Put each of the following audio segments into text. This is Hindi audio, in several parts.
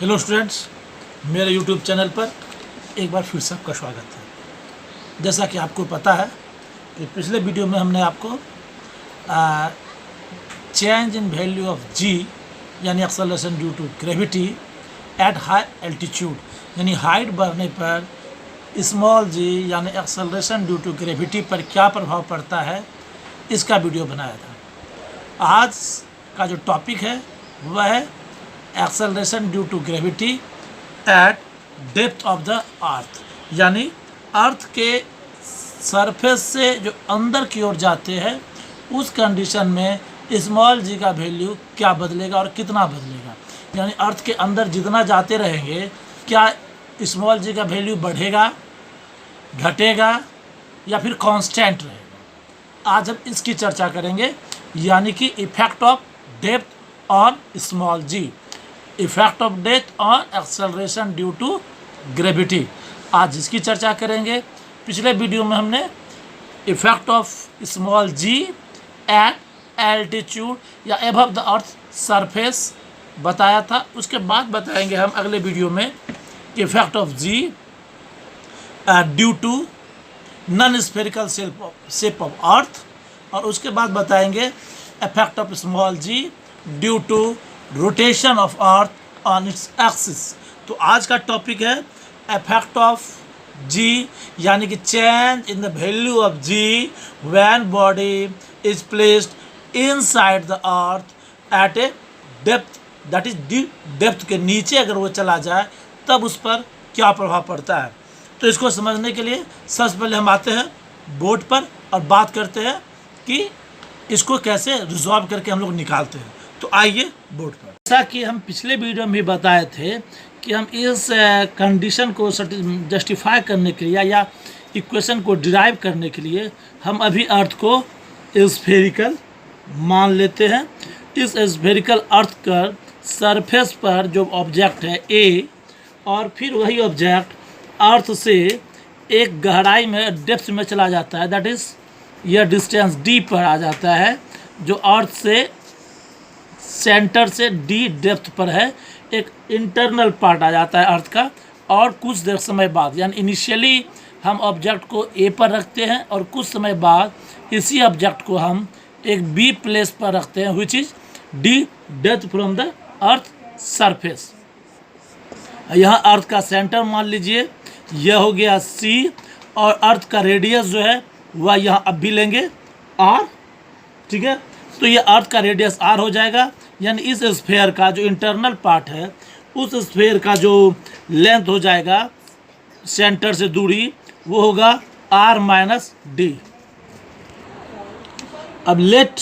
हेलो स्टूडेंट्स, मेरे यूट्यूब चैनल पर एक बार फिर से आपका स्वागत है। जैसा कि आपको पता है कि पिछले वीडियो में हमने आपको change in value of G यानी acceleration due to gravity at high altitude यानी हाइट बढ़ने पर स्मॉल जी यानी एक्सेलरेशन ड्यू टू ग्रेविटी पर क्या प्रभाव पड़ता है, इसका वीडियो बनाया था। आज का जो टॉपिक है वह है acceleration due to gravity at depth of the earth, यानी अर्थ के सरफेस से जो अंदर की ओर जाते हैं उस कंडीशन में स्मॉल जी का वैल्यू क्या बदलेगा और कितना बदलेगा। यानी अर्थ के अंदर जितना जाते रहेंगे क्या स्मॉल जी का वैल्यू बढ़ेगा, घटेगा या फिर कांस्टेंट रहेगा। आज हम इसकी चर्चा करेंगे, यानी कि effect of depth on small G, effect of death on acceleration due to gravity. आज इसकी चर्चा करेंगे। पिछले वीडियो में हमने effect of small G at altitude या एबव द अर्थ सरफेस बताया था। उसके बाद बताएंगे हम अगले वीडियो में effect of G due to non spherical shape of earth, और उसके बाद बताएंगे effect of small G due to rotation of earth on its axis. तो आज का टॉपिक है इफेक्ट ऑफ जी, यानी कि change in the value of G when body is placed inside the earth at a depth, that is deep depth के नीचे अगर वो चला जाए तब उस पर क्या प्रभाव पड़ता है। तो इसको समझने के लिए सबसे पहले हम आते हैं बोर्ड पर और बात करते हैं कि इसको कैसे रिजॉल्व करके हम लोग निकालते हैं। तो आइए बोर्ड पर। जैसा कि हम पिछले वीडियो में भी बताए थे कि हम इस कंडीशन को जस्टिफाई करने के लिए या इक्वेशन को डिराइव करने के लिए हम अभी अर्थ को स्फेरिकल मान लेते हैं। इस स्फेरिकल अर्थ का सरफेस पर जो ऑब्जेक्ट है ए, और फिर वही ऑब्जेक्ट अर्थ से एक गहराई में डेप्थ में चला जाता है, दैट इज़ यह डिस्टेंस डी पर आ जाता है, जो अर्थ से सेंटर से डी डेप्थ पर है। एक इंटरनल पार्ट आ जाता है अर्थ का, और कुछ देर समय बाद यानी इनिशियली हम ऑब्जेक्ट को ए पर रखते हैं और कुछ समय बाद इसी ऑब्जेक्ट को हम एक बी प्लेस पर रखते हैं which is D depth from the earth surface. यहाँ अर्थ का सेंटर मान लीजिए यह हो गया सी, और अर्थ का रेडियस जो है वह यहाँ अब भी लेंगे आर, ठीक है। तो ये अर्थ का रेडियस आर हो जाएगा, यानी इस स्फेयर का जो इंटरनल पार्ट है उस स्फेयर का जो लेंथ हो जाएगा सेंटर से दूरी वो होगा आर माइनस डी। अब let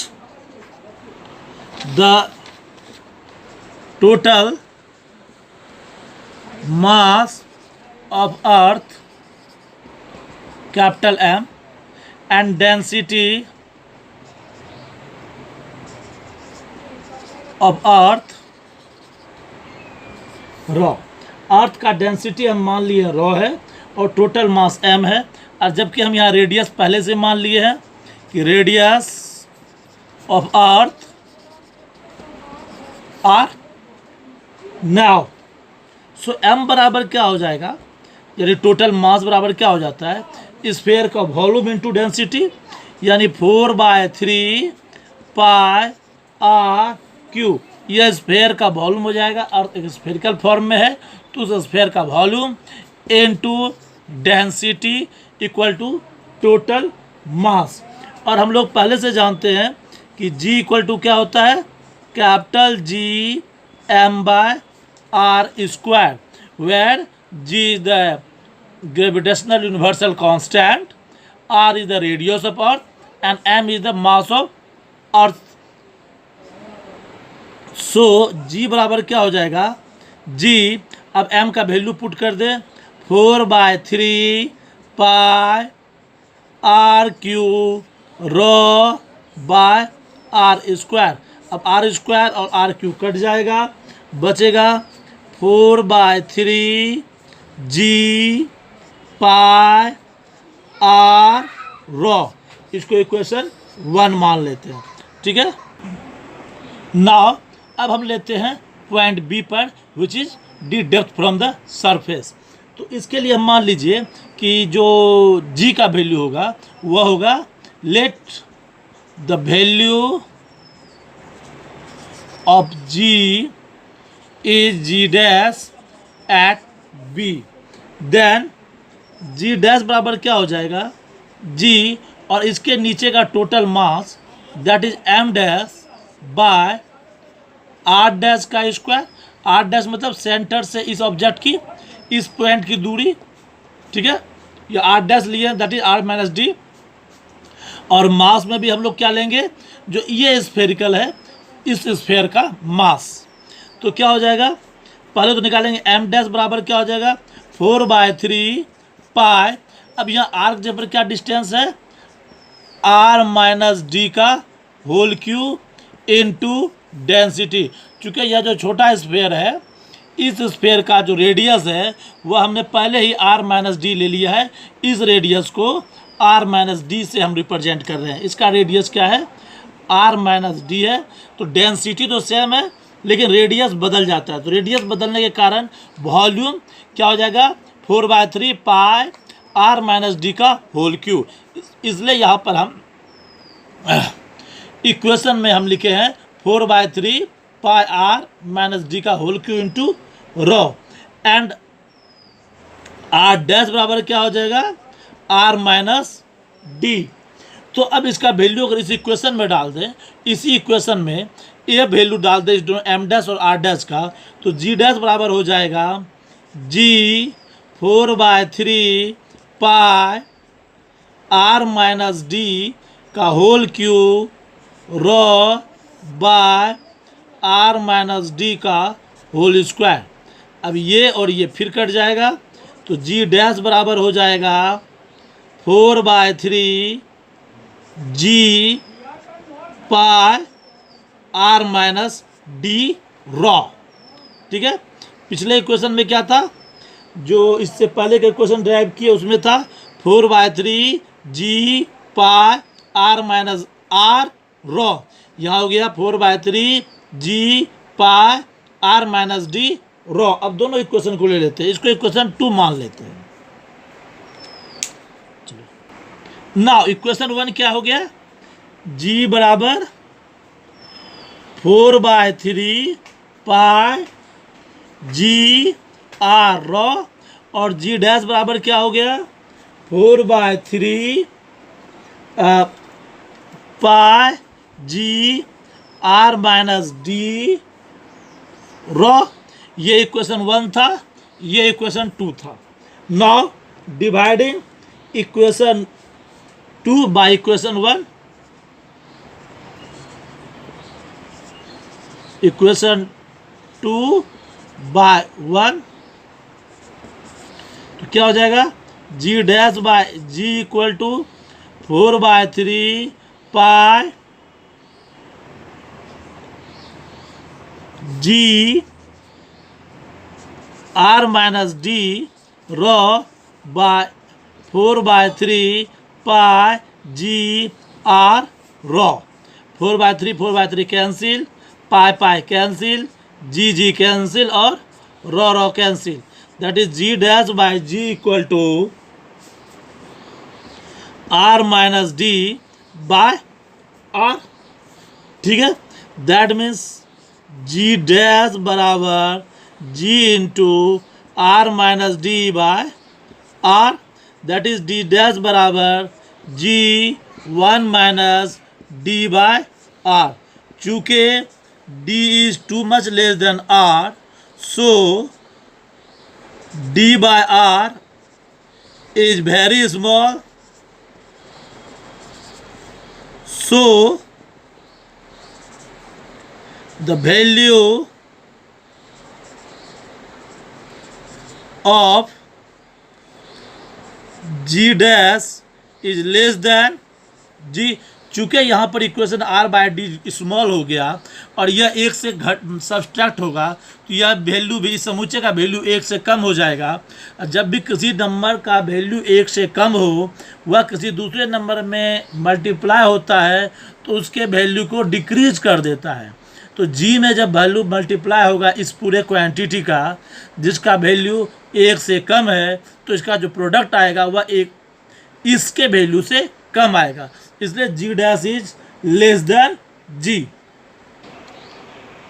the total mass of earth capital M and density of earth rho. Earth का डेंसिटी हम मान लिए रॉ है और टोटल मास m है, और जबकि हम यहाँ रेडियस पहले से मान लिए हैं कि radius of earth R. Now so m बराबर क्या हो जाएगा, यानी टोटल मास बराबर क्या हो जाता है स्फेयर का वॉल्यूम इनटू डेंसिटी, यानी 4/3 पाई आर क्यू। यह स्फेयर का वॉल्यूम हो जाएगा, और एक स्फेरिकल फॉर्म में है तो उस स्फेयर का volume into density equal to total mass. और हम लोग पहले से जानते हैं कि G इक्वल टू क्या होता है, capital G M by R square, where G is the gravitational universal constant, R is the radius of earth and M is the mass of earth. So G बराबर क्या हो जाएगा, G अब M का वैल्यू पुट कर दे 4/3 pi R cube rho by R square. अब आर स्क्वायर और आर क्यू कट जाएगा, बचेगा 4/3 जी पाई आर रो। इसको इक्वेशन 1 मान लेते हैं, ठीक है। नाउ अब हम लेते हैं पॉइंट बी पर which is D depth from the surface. तो इसके लिए हम मान लीजिए कि जो जी का वैल्यू होगा वह होगा let the value of G is G dash at B, then G dash बराबर क्या हो जाएगा, जी और इसके नीचे का total mass that is M dash by R dash का स्क्वायर। आर डैश मतलब सेंटर से इस ऑब्जेक्ट की इस पॉइंट की दूरी, ठीक है, ये आर डैश लिए that is R minus D. और मास में भी हम लोग क्या लेंगे, जो ये स्फेरिकल है इस स्फेयर का मास। तो क्या हो जाएगा, पहले तो निकालेंगे एम डैश बराबर क्या हो जाएगा 4/3 पाई। अब यहाँ आर्क जेपर क्या डिस्टेंस है, आर माइनस डी का होल क्यू इनटू डेंसिटी। चूँकि यह जो छोटा स्फेयर है इस स्फेयर का जो रेडियस है वह हमने पहले ही आर माइनस डी ले लिया है। इस रेडियस को आर माइनस डी से हम रिप्रेजेंट कर रहे हैं। इसका रेडियस क्या है, आर माइनस डी है। तो डेंसिटी तो सेम है लेकिन रेडियस बदल जाता है। तो रेडियस बदलने के कारण वॉल्यूम क्या हो जाएगा 4/3 पाई आर माइनस डी का होल क्यू। इसलिए यहाँ पर हम इक्वेशन में हम लिखे हैं 4/3 पाई आर माइनस डी का whole cube into rho. And R dash बराबर क्या हो जाएगा आर माइनस डी। तो अब इसका वैल्यू अगर इस इक्वेशन में डाल दें, इसी इक्वेशन में ये वैल्यू डाल दें इस दोनों एम डैश और आर डैश का, तो जी डैश बराबर हो जाएगा G 4/3 pi R minus D का whole cube rho by R minus D का होल स्क्वायर। अब ये और ये फिर कट जाएगा तो जी डैश बराबर हो जाएगा 4/3 जी पाई आर माइनस डी रॉ। ठीक है, पिछले इक्वेशन में क्या था, जो इससे पहले का इक्वेशन ड्राइव किए उसमें था 4/3 जी पाई आर माइनस आर रॉ। यहाँ हो गया 4/3 जी पाई आर माइनस डी रॉ। अब दोनों इक्वेशन को ले लेते हैं, इसको इक्वेशन 2 मान लेते हैं। चलो नाउ इक्वेशन 1 क्या हो गया, जी बराबर 4/3 पाई जी आर रॉ और जी डैश बराबर क्या हो गया 4/3 pi G R minus D rho. ये इक्वेशन 1 था, ये इक्वेशन 2 था। Now dividing equation 2 by equation 1, equation 2 by 1 तो क्या हो जाएगा G dash by G equal to 4/3 pi G R minus D rho by 4/3 pi G R rho. 4/3 cancel, पाई कैंसिल, जी कैंसिल और rho cancel. That is G dash by G equal to are minus D by R. ठीक है, दैट मीन्स जी डैश बराबर G into R minus D by R. That is D dash बराबर G 1 minus D by R. चूँकि d is too much less than r, so d by r is very small, so the value of g dash is less than g। चूँकि यहाँ पर equation r by D small हो गया और यह 1 से सब्सट्रैक्ट होगा तो यह वैल्यू भी इस समूचे का वैल्यू 1 से कम हो जाएगा। जब भी किसी नंबर का वैल्यू 1 से कम हो वह किसी दूसरे नंबर में मल्टीप्लाई होता है तो उसके वैल्यू को डिक्रीज कर देता है। तो जी में जब वैल्यू मल्टीप्लाई होगा इस पूरे क्वांटिटी का जिसका वैल्यू 1 से कम है, तो इसका जो प्रोडक्ट आएगा वह एक इसके वैल्यू से कम आएगा, इसलिए G dash is less than G.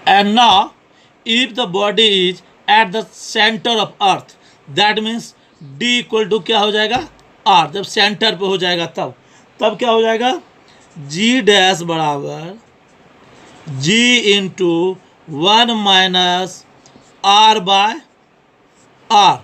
And now if the body is at the centre of earth, that means D equal to क्या हो जाएगा, आर। जब सेंटर पे हो जाएगा तब क्या हो जाएगा, जी डैश बराबर G into 1 minus R by R,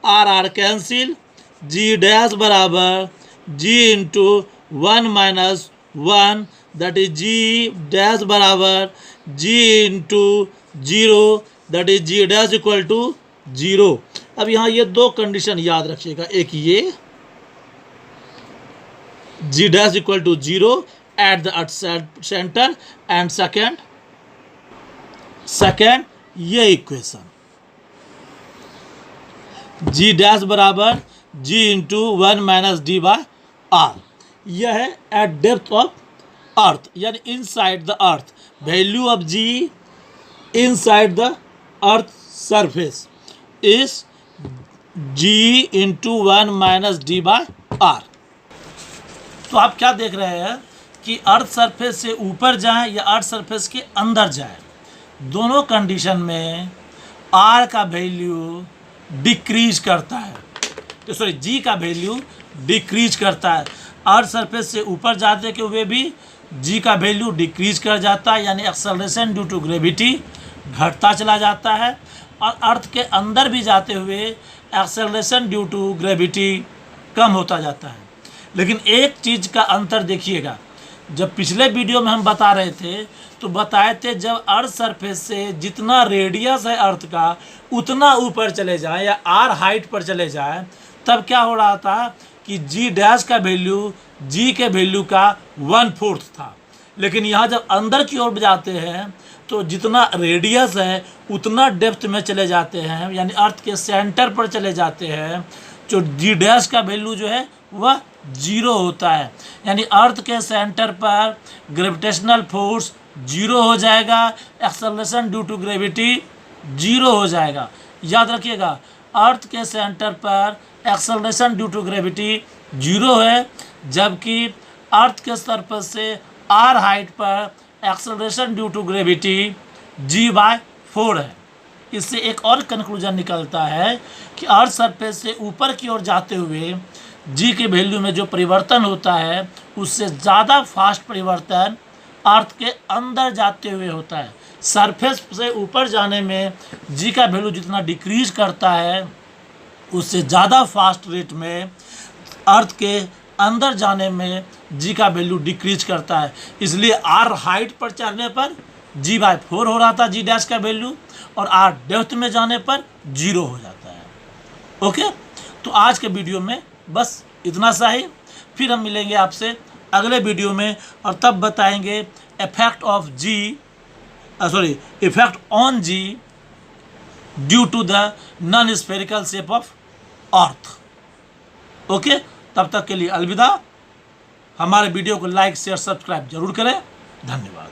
R R cancel, G dash बराबर G into 1 minus 1, that is G dash बराबर G into 0, that is G dash equal to 0। अब यहाँ ये दो कंडीशन याद रखिएगा, एक ये G dash equal to 0 at the earth centre, and second ये इक्वेशन जी डैश बराबर G into 1 minus D by R, यह है एट डेप्थ ऑफ अर्थ यानी inside the earth, value of G inside the earth surface is G into 1 minus D by R. तो आप क्या देख रहे हैं कि अर्थ सरफेस से ऊपर जाएं या अर्थ सरफेस के अंदर जाएं, दोनों कंडीशन में आर का वैल्यू डिक्रीज करता है, तो सॉरी जी का वैल्यू डिक्रीज करता है। अर्थ सरफेस से ऊपर जाते के हुए भी जी का वैल्यू डिक्रीज कर जाता है, यानी एक्सेलरेशन ड्यू टू ग्रेविटी घटता चला जाता है, और अर्थ के अंदर भी जाते हुए एक्सेलरेशन ड्यू टू ग्रेविटी कम होता जाता है। लेकिन एक चीज़ का अंतर देखिएगा, जब पिछले वीडियो में हम बता रहे थे तो बताए थे जब अर्थ सरफेस से जितना रेडियस है अर्थ का उतना ऊपर चले जाए या आर हाइट पर चले जाए, तब क्या हो रहा था कि जी डैश का वैल्यू जी के वैल्यू का 1/4 था। लेकिन यहाँ जब अंदर की ओर जाते हैं तो जितना रेडियस है उतना डेप्थ में चले जाते हैं, यानी अर्थ के सेंटर पर चले जाते हैं, जो जी डैश का वैल्यू जो है वह 0 होता है, यानी अर्थ के सेंटर पर ग्रेविटेशनल फोर्स 0 हो जाएगा, एक्सेलरेशन ड्यू टू ग्रेविटी 0 हो जाएगा। याद रखिएगा, अर्थ के सेंटर पर एक्सेलरेशन ड्यू टू ग्रेविटी 0 है, जबकि अर्थ के सरफेस से आर हाइट पर acceleration due to gravity g/4 है। इससे एक और कंक्लूजन निकलता है कि अर्थ सरफेस से ऊपर की ओर जाते हुए जी के वैल्यू में जो परिवर्तन होता है उससे ज़्यादा फास्ट परिवर्तन अर्थ के अंदर जाते हुए होता है। सरफेस से ऊपर जाने में जी का वैल्यू जितना डिक्रीज करता है उससे ज़्यादा फास्ट रेट में अर्थ के अंदर जाने में जी का वैल्यू डिक्रीज करता है। इसलिए आर हाइट पर चढ़ने पर g/4 हो रहा था जी डैश का वैल्यू, और आर डेप्थ में जाने पर 0 हो जाता है। ओके, तो आज के वीडियो में बस इतना सा ही, फिर हम मिलेंगे आपसे अगले वीडियो में, और तब बताएंगे effect on G due to the non spherical shape of earth. Okay, तब तक के लिए अलविदा। हमारे वीडियो को लाइक शेयर सब्सक्राइब जरूर करें। धन्यवाद।